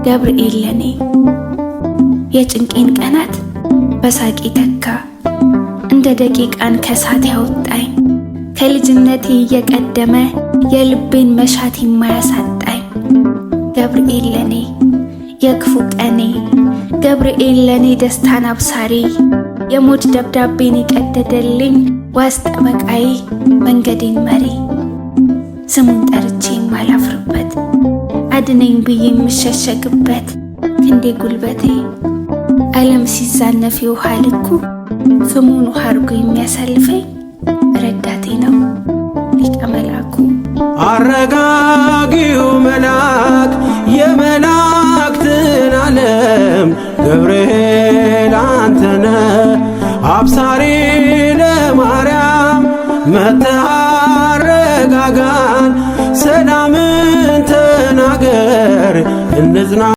ገብርኤል ለኔ የጭንቄን ቀናት በሳቂ ተካ እንደ ደቂቃን ከሳት ያወጣኝ ከልጅነቴ እየቀደመ የልቤን መሻት የማያሳጣኝ ገብርኤል ለኔ የክፉ ቀኔ ገብርኤል ለኔ ደስታን አብሳሪ የሞት ደብዳቤን የቀደደልኝ ዋስ ጠበቃዬ መንገዴን መሪ ስሙን ጠርቼ የማላፍርበት አድነኝ ብዬ የምሸሸግበት ክንዴ ጉልበቴ ዓለም ሲዛነፍ የውሃ ልኩ ፍሙን ውሃ አርጎ የሚያሳልፈኝ ረዳቴ ነው ሊቀ መላኩ። አረጋጊው መልአክ የመላእክትን ዓለም ገብርኤል አንተነ አብሳሪ ለማርያም መጥተህ አረጋጋን ሰላምን ተናገር እንዝና